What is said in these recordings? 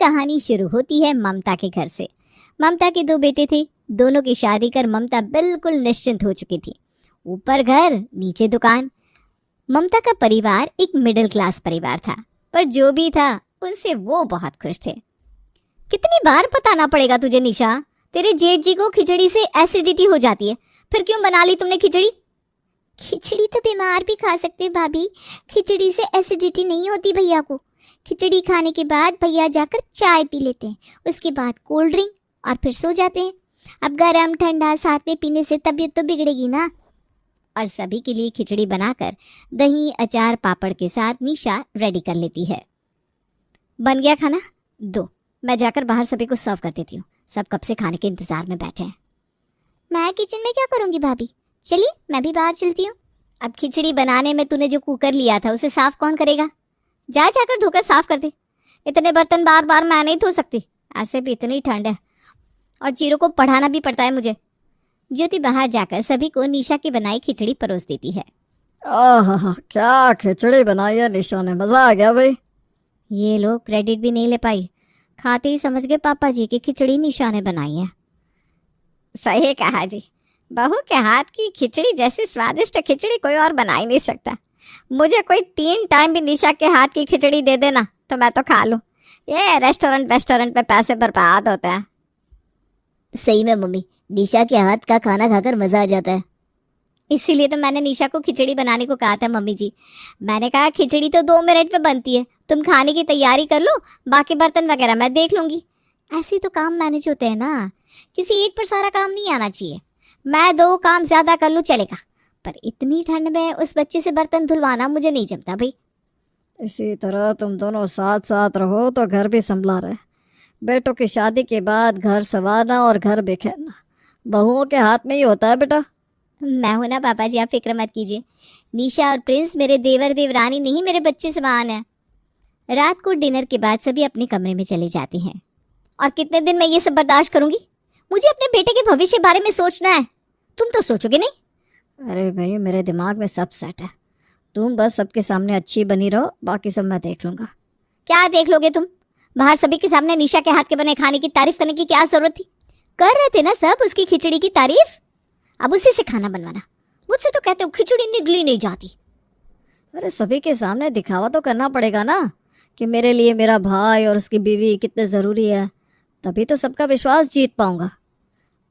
कहानी शुरू होती है ममता के घर से। ममता के 2 बेटे थे। दोनों की शादी कर ममता बिल्कुल निश्चिंत हो चुकी थी। ऊपर घर, नीचे दुकान। ममता का परिवार एक मिडिल क्लास परिवार था, पर जो भी था उससे वो बहुत खुश थे। कितनी बार बताना पड़ेगा तुझे निशा, तेरे जेठ जी को खिचड़ी से एसिडिटी हो जाती है, फिर क्यों बना ली तुमने खिचड़ी? खिचड़ी तो बीमार भी खा सकते भाभी, खिचड़ी से एसिडिटी नहीं होती भैया को। खिचड़ी खाने के बाद भैया जाकर चाय पी लेते हैं, उसके बाद कोल्ड ड्रिंक और फिर सो जाते हैं। अब गरम ठंडा साथ में पीने से तबीयत तो बिगड़ेगी ना। और सभी के लिए खिचड़ी बनाकर दही, अचार, पापड़ के साथ निशा रेडी कर लेती है। बन गया खाना? दो, मैं जाकर बाहर सभी को सर्व कर देती हूँ। सब कब से खाने के इंतजार में बैठे हैं। मैं किचन में क्या करूँगी भाभी, चलिए मैं भी बाहर चलती हूँ। अब खिचड़ी बनाने में तूने जो कुकर लिया था उसे साफ कौन करेगा? जा जाकर धोकर साफ कर दे। इतने बर्तन बार बार मैं नहीं धो सकती, ऐसे भी इतनी ठंड है और चीरों को पढ़ाना भी पड़ता है मुझे। ज्योति बाहर जाकर सभी को निशा की बनाई खिचड़ी परोस देती है। आहा, क्या खिचड़ी बनाई है निशा ने, मजा आ गया भाई। ये लोग क्रेडिट भी नहीं ले पाई, खाते ही समझ गए पापा जी की खिचड़ी निशा ने बनाई है। सही कहा जी, बहू के हाथ की खिचड़ी जैसी स्वादिष्ट खिचड़ी कोई और बना ही नहीं सकता। मुझे कोई 3 टाइम भी निशा के हाथ की खिचड़ी दे देना तो मैं तो खा लूं। ये रेस्टोरेंट पे पैसे बर्बाद होते हैं। सही में मम्मी, निशा के हाथ का खाना खाकर मजा आ जाता है। इसीलिए तो मैंने निशा को खिचड़ी बनाने को कहा था मम्मी जी। मैंने कहा खिचड़ी तो 2 मिनट में बनती है, तुम खाने की तैयारी कर लो, बाकी बर्तन वगैरह मैं देख लूंगी। ऐसे तो काम मैनेज होते हैं ना, किसी एक पर सारा काम नहीं आना चाहिए। मैं 2 काम ज्यादा कर लूं चलेगा, पर इतनी ठंड में उस बच्चे से बर्तन धुलवाना मुझे नहीं जमता भाई। इसी तरह तुम दोनों साथ साथ रहो तो घर भी संभला रहे। बेटों की शादी के बाद घर संवारना और घर बिखेरना बहुओं के हाथ में ही होता है बेटा। मैं हूं ना पापा जी, आप फिक्र मत कीजिए। निशा और प्रिंस मेरे देवर देवरानी नहीं, मेरे बच्चे समान है। रात को डिनर के बाद सभी अपने कमरे में चले जाते हैं। और कितने दिन मैं ये सब बर्दाश्त करूंगी? मुझे अपने बेटे के भविष्य के बारे में सोचना है, तुम तो सोचोगे नहीं। अरे भाई, मेरे दिमाग में सब सेट है, तुम बस सबके सामने अच्छी बनी रहो, बाकी सब मैं देख लूंगा। क्या देख लोगे तुम? बाहर सभी के सामने निशा के हाथ के बने खाने की तारीफ करने की क्या जरूरत थी? कर रहे थे ना सब उसकी खिचड़ी की तारीफ, अब उसी से खाना बनवाना। मुझसे तो कहते हो खिचड़ी निगली नहीं जाती। अरे सभी के सामने दिखावा तो करना पड़ेगा ना कि मेरे लिए मेरा भाई और उसकी बीवी कितने जरूरी है, तभी तो सबका विश्वास जीत पाऊंगा।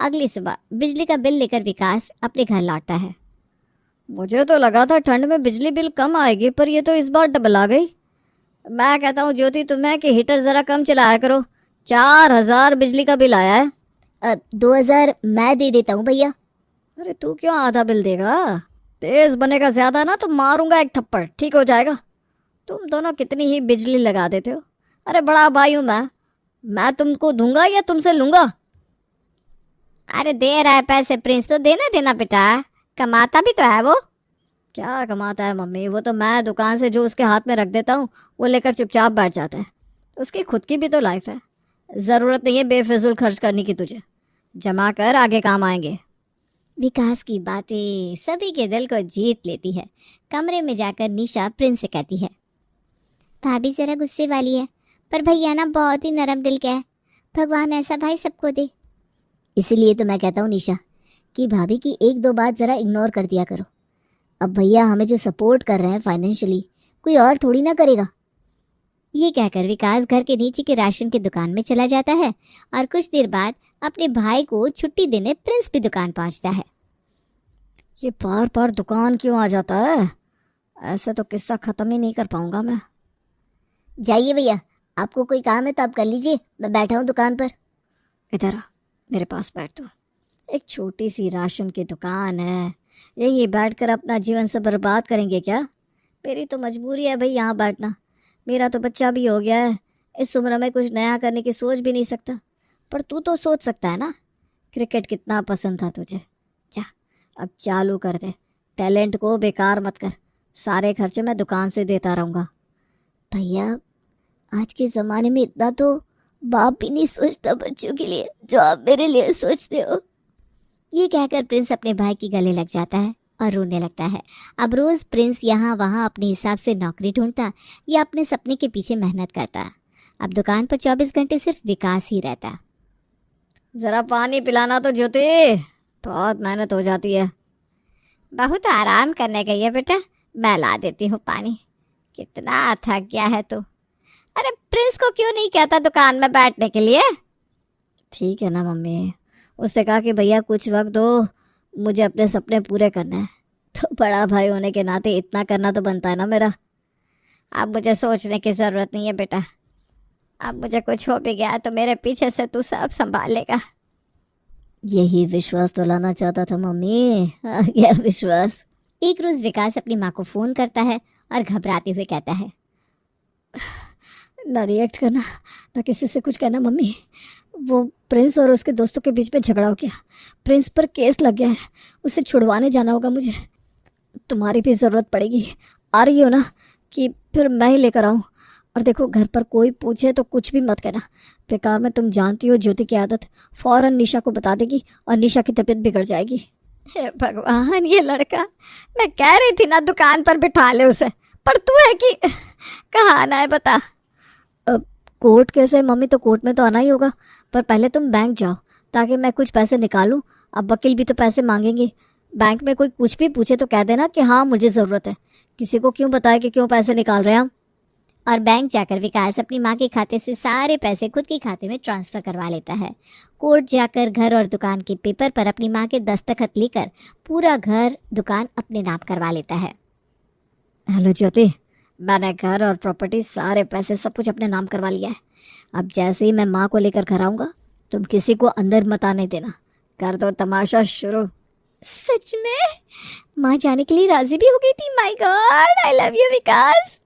अगली सुबह बिजली का बिल लेकर विकास अपने घर लौटता है। मुझे तो लगा था ठंड में बिजली बिल कम आएगी, पर ये तो इस बार डबल आ गई। मैं कहता हूँ ज्योति तुम्हें कि हीटर जरा कम चलाया करो, 4000 बिजली का बिल आया है। 2000 मैं दे देता हूँ भैया। अरे तू क्यों आधा बिल देगा? तेज बनेगा ज्यादा ना तो मारूंगा एक थप्पड़, ठीक हो जाएगा। तुम दोनों कितनी ही बिजली लगा देते हो। अरे बड़ा भाई हूं मैं तुमको दूंगा या तुमसे लूंगा? अरे दे रहा है पैसे प्रिंस, तो देना देना बेटा, कमाता भी तो है वो। क्या कमाता है मम्मी? वो तो मैं दुकान से जो उसके हाथ में रख देता हूँ वो लेकर चुपचाप बैठ जाता है। उसकी खुद की भी तो लाइफ है, जरूरत नहीं है बेफिजूल खर्च करने की। तुझे जमा कर, आगे काम आएंगे। विकास की बातें सभी के दिल को जीत लेती है। कमरे में जाकर निशा प्रिंस से कहती है, भाभी जरा गुस्से वाली है, पर भैया ना बहुत ही नरम दिल का है। भगवान ऐसा भाई सबको दे। इसीलिए तो मैं कहता हूँ निशा कि भाभी की 1-2 बात जरा इग्नोर कर दिया करो। अब भैया हमें जो सपोर्ट कर रहे हैं फाइनेंशियली, कोई और थोड़ी ना करेगा। ये कहकर विकास घर के नीचे के राशन की दुकान में चला जाता है और कुछ देर बाद अपने भाई को छुट्टी देने प्रिंस भी दुकान पहुंचता है। ये बार बार दुकान क्यों आ जाता है? ऐसे तो किस्सा खत्म ही नहीं कर पाऊंगा मैं। जाइए भैया, आपको कोई काम है तो आप कर लीजिए, मैं बैठा हूँ दुकान पर। इधर आ, मेरे पास बैठ। तो एक छोटी सी राशन की दुकान है, यही बैठकर अपना जीवन से बर्बाद करेंगे क्या? मेरी तो मजबूरी है भाई यहाँ बैठना। मेरा तो बच्चा भी हो गया है, इस उम्र में कुछ नया करने की सोच भी नहीं सकता। पर तू तो सोच सकता है ना। क्रिकेट कितना पसंद था तुझे, जा अब चालू कर दे। टैलेंट को बेकार मत कर, सारे खर्चे मैं दुकान से देता रहूँगा। भैया आज के ज़माने में इतना तो बाप भी नहीं सोचता बच्चों के लिए जो आप मेरे लिए सोचते हो। ये कहकर प्रिंस अपने भाई की गले लग जाता है और रोने लगता है। अब रोज प्रिंस यहाँ वहाँ अपने हिसाब से नौकरी ढूंढता या अपने सपने के पीछे मेहनत करता। अब दुकान पर 24 घंटे सिर्फ विकास ही रहता। जरा पानी पिलाना तो ज्योति, बहुत मेहनत हो जाती है। बहुत आराम करने गई है बेटा, मैं ला देती हूँ पानी। कितना थक गया है तू। अरे प्रिंस को क्यों नहीं कहता दुकान में बैठने के लिए? ठीक है ना मम्मी, उसने कहा कि भैया कुछ वक्त दो, मुझे अपने सपने पूरे करने हैं। तो बड़ा भाई होने के नाते इतना करना तो बनता है ना मेरा। अब मुझे सोचने की ज़रूरत नहीं है बेटा, अब मुझे कुछ हो भी गया तो मेरे पीछे से तू सब संभाल लेगा। यही विश्वास तो लाना चाहता था मम्मी, आ गया विश्वास। एक रोज़ विकास अपनी माँ को फ़ोन करता है और घबराते हुए कहता है, ना रिएक्ट करना, ना किसी से कुछ कहना मम्मी। वो प्रिंस और उसके दोस्तों के बीच में झगड़ा हो गया, प्रिंस पर केस लग गया है, उसे छुड़वाने जाना होगा मुझे। तुम्हारी भी ज़रूरत पड़ेगी, आ रही हो ना? कि फिर मैं ही लेकर आऊँ? और देखो, घर पर कोई पूछे तो कुछ भी मत कहना। बेकार में, तुम जानती हो ज्योति की आदत, फौरन निशा को बता देगी और निशा की तबीयत बिगड़ जाएगी। हे भगवान, ये लड़का, मैं कह रही थी ना दुकान पर बिठा ले उसे, पर तू है कि कहाँ आना है बता। कोर्ट कैसे मम्मी? तो कोर्ट में तो आना ही होगा, पर पहले तुम बैंक जाओ ताकि मैं कुछ पैसे निकालूं। अब वकील भी तो पैसे मांगेंगे। बैंक में कोई कुछ भी पूछे तो कह देना कि हाँ मुझे ज़रूरत है। किसी को क्यों बताए कि क्यों पैसे निकाल रहे हैं हम। और बैंक जाकर विकास अपनी माँ के खाते से सारे पैसे खुद के खाते में ट्रांसफ़र करवा लेता है। कोर्ट जाकर घर और दुकान के पेपर पर अपनी माँ के दस्तखत लेकर पूरा घर दुकान अपने नाम करवा लेता है। हेलो ज्योति, मैंने घर और प्रॉपर्टी, सारे पैसे, सब कुछ अपने नाम करवा लिया है। अब जैसे ही मैं माँ को लेकर घर आऊँगा, तुम किसी को अंदर मत आने देना। कर दो तमाशा शुरू। सच में? माँ जाने के लिए राजी भी हो गई थी? My god, I love you Vikas.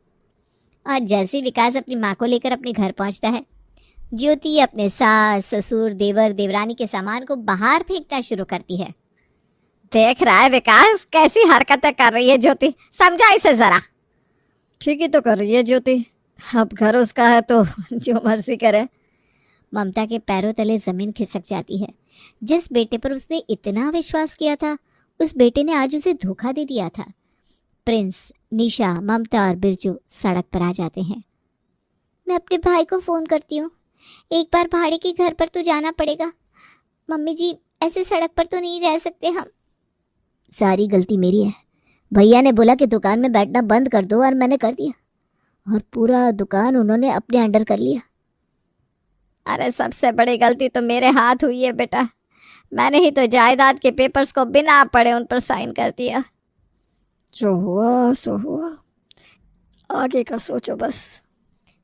और जैसे विकास अपनी माँ को लेकर अपने घर पहुंचता है, ज्योति अपने सास ससुर देवर देवरानी के सामान को बाहर फेंकना शुरू करती है। देख रहा है विकास कैसी हरकतें कर रही है ज्योति, समझा इसे जरा। ठीक ही तो कर रही है ज्योति, अब घर उसका है तो जो मर्जी करे। ममता के पैरों तले जमीन खिसक जाती है। जिस बेटे पर उसने इतना विश्वास किया था, उस बेटे ने आज उसे धोखा दे दिया था। प्रिंस, निशा, ममता और बिरजू सड़क पर आ जाते हैं। मैं अपने भाई को फ़ोन करती हूँ, एक बार भाड़े के घर पर तो जाना पड़ेगा। मम्मी जी, ऐसे सड़क पर तो नहीं रह सकते हम। सारी गलती मेरी है। भैया ने बोला कि दुकान में बैठना बंद कर दो और मैंने कर दिया, और पूरा दुकान उन्होंने अपने अंडर कर लिया। अरे सबसे बड़ी गलती तो मेरे हाथ हुई है बेटा, मैंने ही तो जायदाद के पेपर्स को बिना पढ़े उन पर साइन कर दिया। जो हुआ सो हुआ, आगे का सोचो बस।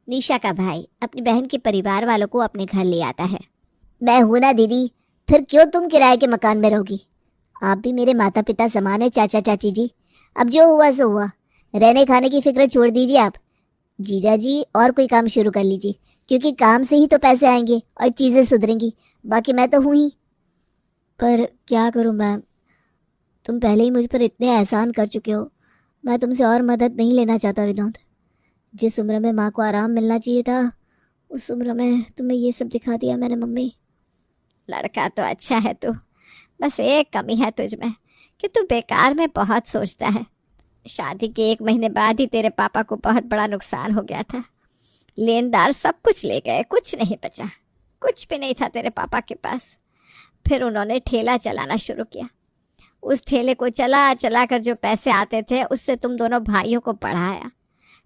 निशा का भाई अपनी बहन के परिवार वालों को अपने घर ले आता है। मैं हूं ना दीदी, फिर क्यों तुम किराए के मकान में रहोगी? आप भी मेरे माता पिता समान है चाचा चाची जी। अब जो हुआ सो हुआ, रहने खाने की फिक्र छोड़ दीजिए आप। जीजा जी और कोई काम शुरू कर लीजिए, क्योंकि काम से ही तो पैसे आएंगे और चीज़ें सुधरेंगी। बाकी मैं तो हूँ ही। पर क्या करूँ मैम, तुम पहले ही मुझ पर इतने एहसान कर चुके हो। मैं तुमसे और मदद नहीं लेना चाहता विनोद। जिस उम्र में माँ को आराम मिलना चाहिए था, उस उम्र में तुम्हें ये सब दिखा दिया मैंने मम्मी। लड़का तो अच्छा है तू, बस एक कमी है तुझ में कि तू बेकार में बहुत सोचता है। शादी के 1 महीने बाद ही तेरे पापा को बहुत बड़ा नुकसान हो गया था। लेनदार सब कुछ ले गए, कुछ नहीं बचा, कुछ भी नहीं था तेरे पापा के पास। फिर उन्होंने ठेला चलाना शुरू किया। उस ठेले को चला चला कर जो पैसे आते थे उससे तुम दोनों भाइयों को पढ़ाया।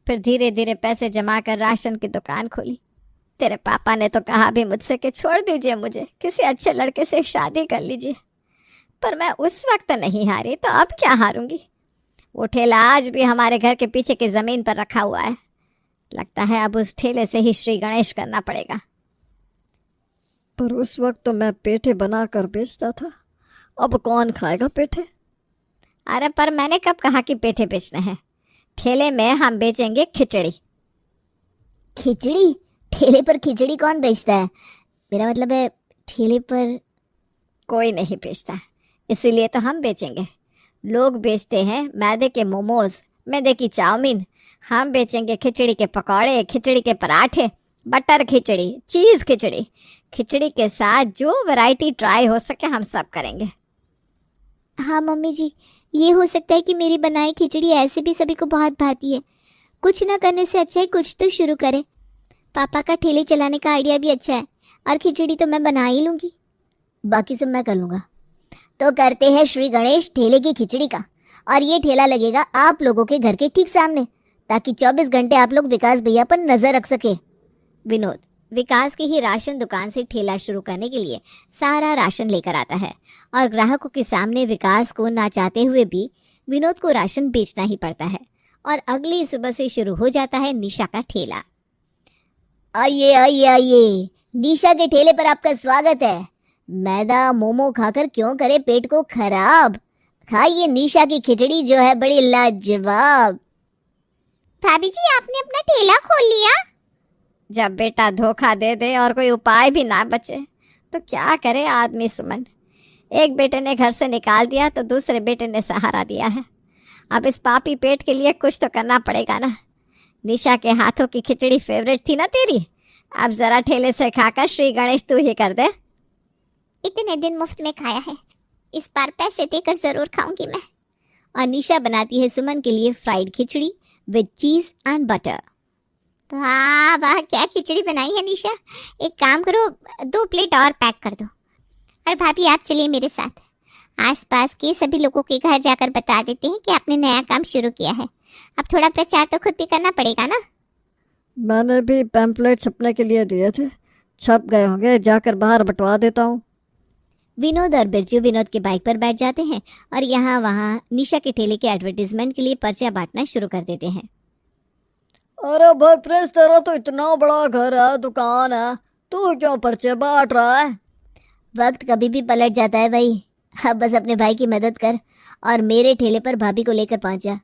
फिर धीरे धीरे पैसे जमा कर राशन की दुकान खोली। तेरे पापा ने तो कहा भी मुझसे कि छोड़ दीजिए मुझे, किसी अच्छे लड़के से शादी कर लीजिए, पर मैं उस वक्त नहीं हारी, तो अब क्या हारूंगी। वो ठेला आज भी हमारे घर के पीछे की ज़मीन पर रखा हुआ है। लगता है अब उस ठेले से ही श्री गणेश करना पड़ेगा। पर उस वक्त तो मैं पेठे बना कर बेचता था, अब कौन खाएगा पेठे? अरे पर मैंने कब कहा कि पेठे बेचना है? ठेले में हम बेचेंगे खिचड़ी। खिचड़ी? ठेले पर खिचड़ी कौन बेचता है? मेरा मतलब है ठेले पर कोई नहीं बेचता, इसीलिए तो हम बेचेंगे। लोग बेचते हैं मैदे के मोमोज, मैदे की चाउमीन, हम बेचेंगे खिचड़ी के पकौड़े, खिचड़ी के पराठे, बटर खिचड़ी, चीज़ खिचड़ी। खिचड़ी के साथ जो वैरायटी ट्राई हो सके हम सब करेंगे। हाँ मम्मी जी, ये हो सकता है कि मेरी बनाई खिचड़ी ऐसे भी सभी को बहुत भाती है। कुछ ना करने से अच्छा है कुछ तो शुरू करें। पापा का ठेले चलाने का आइडिया भी अच्छा है, और खिचड़ी तो मैं बना ही लूंगी। बाकी सब मैं कर लूंगा। तो करते हैं श्री गणेश ठेले की खिचड़ी का, और ये ठेला लगेगा आप लोगों के घर के ठीक सामने, ताकि 24 घंटे आप लोग विकास भैया पर नजर रख सके। विनोद विकास की ही राशन दुकान से ठेला शुरू करने के लिए सारा राशन लेकर आता है, और ग्राहकों के सामने विकास को ना चाहते हुए भी विनोद को राशन बेचना ही पड़ता है। और अगली सुबह से शुरू हो जाता है निशा का ठेला। आइए आइए आइए, निशा के ठेले पर आपका स्वागत है। मैदा मोमो खाकर क्यों करे पेट को खराब, खाइए निशा की खिचड़ी जो है बड़ी लाजवाब। भाभी जी, आपने अपना ठेला खोल लिया? जब बेटा धोखा दे दे और कोई उपाय भी ना बचे तो क्या करे आदमी सुमन। एक बेटे ने घर से निकाल दिया तो दूसरे बेटे ने सहारा दिया है। अब इस पापी पेट के लिए कुछ तो करना पड़ेगा ना। निशा के हाथों की खिचड़ी फेवरेट थी ना तेरी, अब जरा ठेले से खाकर श्री गणेश तू ही कर दे। इतने दिन मुफ्त में खाया है, इस बार पैसे देकर जरूर खाऊंगी मैं। और निशा बनाती है सुमन के लिए फ्राइड खिचड़ी विद चीज एंड बटर। वाह वाह, क्या खिचड़ी बनाई है निशा। एक काम करो, 2 प्लेट और पैक कर दो। और भाभी आप चलिए मेरे साथ, आसपास के सभी लोगों के घर जाकर बता देते हैं कि आपने नया काम शुरू किया है। अब थोड़ा प्रचार तो खुद भी करना पड़ेगा ना। मैंने भी पैम्पलेट छपने के लिए दिए थे, छप गए होंगे, जाकर बाहर बंटवा देता हूँ। विनोद और बिरजू विनोद के बाइक पर बैठ जाते हैं और यहाँ वहाँ निशा के ठेले के एडवर्टीजमेंट के लिए पर्चा बांटना शुरू कर देते हैं। अरे भाई प्रिंस, तेरा तो इतना बड़ा घर है, दुकान है, तू क्यों पर्चे बांट रहा है? वक्त कभी भी पलट जाता है भाई, अब बस अपने भाई की मदद कर और मेरे ठेले पर भाभी को लेकर पहुंच जा।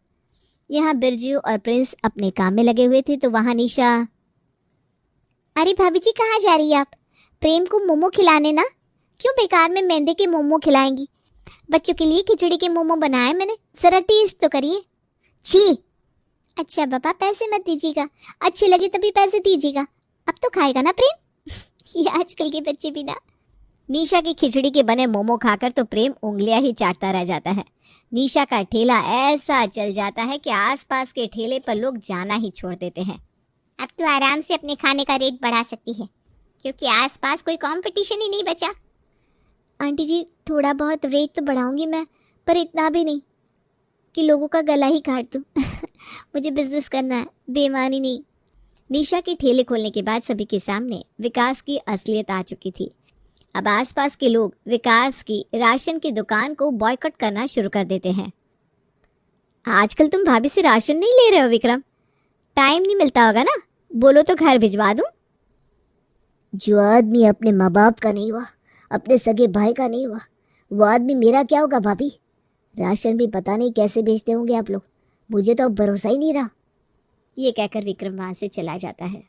यहाँ बिरजू और प्रिंस अपने काम में लगे हुए थे तो वहाँ निशा, अरे भाभी जी कहाँ जा रही है आप? प्रेम को मोमो खिलाने ना, क्यों बेकार में मैदे के मोमो खिलाएंगी? बच्चों के लिए खिचड़ी के मोमो बनाए मैंने, जरा टेस्ट तो करिए। छी। अच्छा पापा, पैसे मत दीजिएगा, अच्छे लगे तभी पैसे दीजिएगा, अब तो खाएगा ना प्रेम। ये आजकल के बच्चे भी ना। निशा की खिचड़ी के बने मोमो खाकर तो प्रेम उंगलियां ही चाटता रह जाता है। निशा का ठेला ऐसा चल जाता है कि आसपास के ठेले पर लोग जाना ही छोड़ देते हैं। अब तो आराम से अपने खाने का रेट बढ़ा सकती है, क्योंकि आसपास कोई कंपटीशन ही नहीं बचा। आंटी जी, थोड़ा बहुत रेट तो बढ़ाऊंगी मैं, पर इतना भी नहीं कि लोगों का गला ही काट दूं। मुझे बिजनेस करना है, बेईमानी नहीं। निशा के ठेले खोलने के बाद सभी के सामने विकास की असलियत आ चुकी थी। अब आसपास के लोग विकास की राशन की दुकान को बॉयकॉट करना शुरू कर देते हैं। आजकल तुम भाभी से राशन नहीं ले रहे हो विक्रम? टाइम नहीं मिलता होगा ना, बोलो तो घर भिजवा दूं। जो आदमी अपने माँ बाप का नहीं हुआ, अपने सगे भाई का नहीं हुआ, वो आदमी मेरा क्या होगा भाभी? राशन भी पता नहीं कैसे बेचते होंगे आप लोग, मुझे तो अब भरोसा ही नहीं रहा। ये कहकर विक्रम वहां से चला जाता है।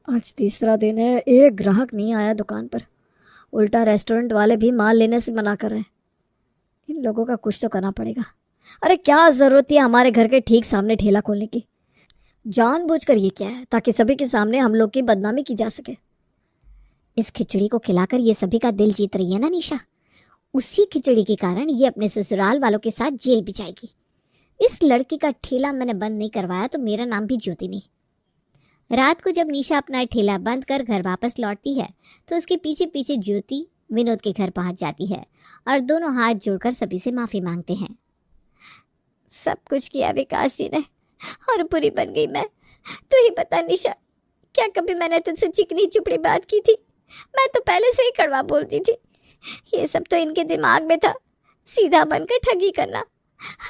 आज तीसरा दिन है, एक ग्राहक नहीं आया दुकान पर, उल्टा रेस्टोरेंट वाले भी माल लेने से मना कर रहे हैं। इन लोगों का कुछ तो करना पड़ेगा। अरे क्या जरूरत है हमारे घर के ठीक सामने ठेला खोलने की? जानबूझकर ये क्या है, ताकि सभी के सामने हम लोग की बदनामी की जा सके। इस खिचड़ी को खिलाकर ये सभी का दिल जीत रही है ना निशा, उसी खिचड़ी के कारण ये अपने ससुराल वालों के साथ जेल भी जाएगी। इस लड़की का ठेला मैंने बंद नहीं करवाया तो मेरा नाम भी ज्योति नहीं। रात को जब निशा अपना ठेला बंद कर घर वापस लौटती है तो उसके पीछे पीछे ज्योति विनोद के घर पहुंच जाती है और दोनों हाथ जोड़कर सभी से माफी मांगते हैं। सब कुछ किया विकास जी ने और बुरी बन गई मैं। तू ही बता निशा, क्या कभी मैंने तुझसे चिकनी चुपड़ी बात की थी? मैं तो पहले से ही कड़वा बोलती थी। ये सब तो इनके दिमाग में था, सीधा बनकर ठगी करना।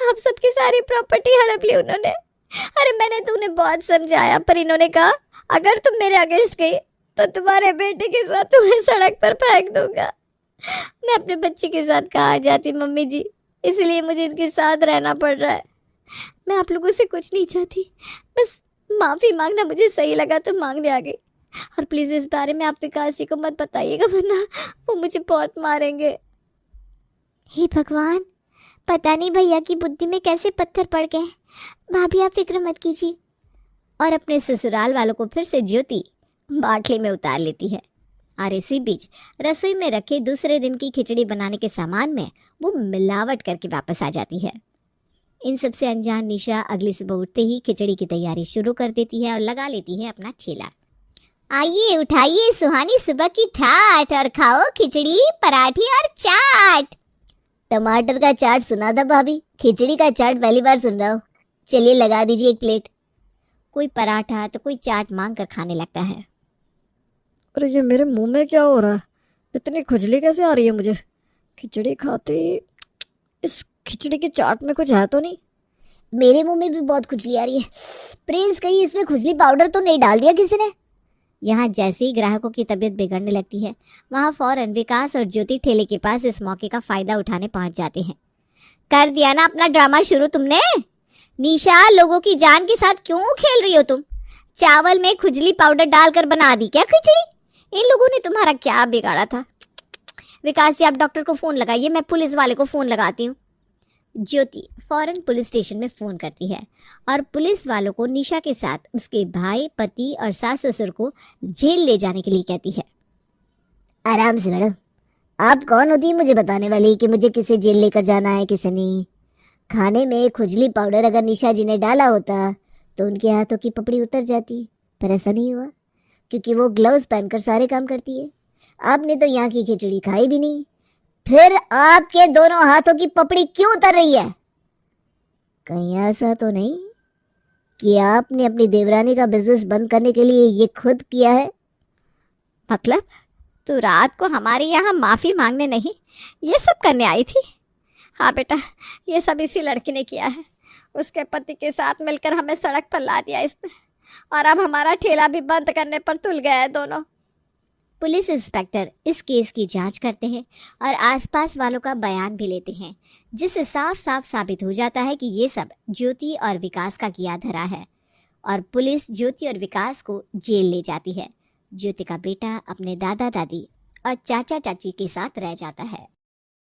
आप सबकी सारी प्रॉपर्टी हड़प ली उन्होंने। अरे मैंने तो उन्हें बहुत समझाया, पर इन्होंने कहा अगर तुम मेरे अगेंस्ट गई तो तुम्हारे बेटे के साथ तुम्हें सड़क पर फेंक दूंगा। मैं अपने बच्चे के साथ कहाँ जाती मम्मी जी, इसलिए मुझे इनके साथ रहना पड़ रहा है। मैं आप लोगों से कुछ नहीं चाहती, बस माफी मांगना मुझे सही लगा तो मांगने आ गई। और प्लीज इस बारे में आप विकास जी को मत बताइएगा, वरना वो मुझे बहुत मारेंगे। हे भगवान, पता नहीं भैया की बुद्धि में कैसे पत्थर पड़ गए। भाभी आप फिक्र मत कीजिए। और अपने ससुराल वालों को फिर से ज्योति बाटली में उतार लेती है। और इसी बीच रसोई में रखे दूसरे दिन की खिचड़ी बनाने के सामान में वो मिलावट करके वापस आ जाती है। इन सब से अनजान निशा अगली सुबह उठते ही खिचड़ी की तैयारी शुरू कर देती है और लगा लेती है अपना ठेला। आइए उठाइए सुहानी सुबह की ठाठ और खाओ खिचड़ी पराठे और चाट। टमाटर का चाट सुना था भाभी, खिचड़ी का चाट पहली बार सुन रहा हूँ। चलिए लगा दीजिए एक प्लेट। कोई पराठा तो कोई चाट मांग कर खाने लगता है। अरे ये मेरे मुंह में क्या हो रहा है? इतनी खुजली कैसे आ रही है मुझे? खिचड़ी खाते ही इस खिचड़ी की चाट में कुछ है तो नहीं? मेरे मुंह में भी बहुत खुजली आ रही है। प्रिंस, कहीं इसमें खुजली पाउडर तो नहीं डाल दिया किसी ने? यहाँ जैसे ही ग्राहकों की तबीयत बिगड़ने लगती है, वहाँ फौरन विकास और ज्योति ठेले के पास इस मौके का फायदा उठाने पहुंच जाते हैं। कर दिया ना अपना ड्रामा शुरू तुमने? निशा, लोगों की जान के साथ क्यों खेल रही हो तुम? चावल में खुजली पाउडर डालकर बना दी क्या खिचड़ी? इन लोगों ने तुम्हारा क्या बिगाड़ा था? विकास जी, आप डॉक्टर को फोन लगाइए, मैं पुलिस वाले को फोन लगाती हूँ। ज्योति फौरन पुलिस स्टेशन में फोन करती है और पुलिस वालों को निशा के साथ उसके भाई, पति और सास ससुर को जेल ले जाने के लिए कहती है। आराम से मैडम, आप कौन होती है मुझे बताने वाली कि मुझे किसे जेल लेकर जाना है किसे नहीं? खाने में खुजली पाउडर अगर निशा जी ने डाला होता तो उनके हाथों की पपड़ी उतर जाती, पर ऐसा नहीं हुआ क्योंकि वो ग्लव्स पहनकर सारे काम करती है। आपने तो यहाँ की खिचड़ी खाई भी नहीं, फिर आपके दोनों हाथों की पपड़ी क्यों उतर रही है? कहीं ऐसा तो नहीं कि आपने अपनी देवरानी का बिजनेस बंद करने के लिए ये खुद किया है? मतलब तू रात को हमारे यहाँ माफी मांगने नहीं, ये सब करने आई थी? हाँ बेटा, ये सब इसी लड़की ने किया है। उसके पति के साथ मिलकर हमें सड़क पर ला दिया इसने, और अब हमारा ठेला भी बंद करने पर तुल गया है दोनों। पुलिस इंस्पेक्टर इस केस की जांच करते हैं और आसपास वालों का बयान भी लेते हैं, जिससे साफ साफ साबित हो जाता है कि ये सब ज्योति और विकास का किया धरा है, और पुलिस ज्योति और विकास को जेल ले जाती है। ज्योति का बेटा अपने दादा दादी और चाचा चाची के साथ रह जाता है।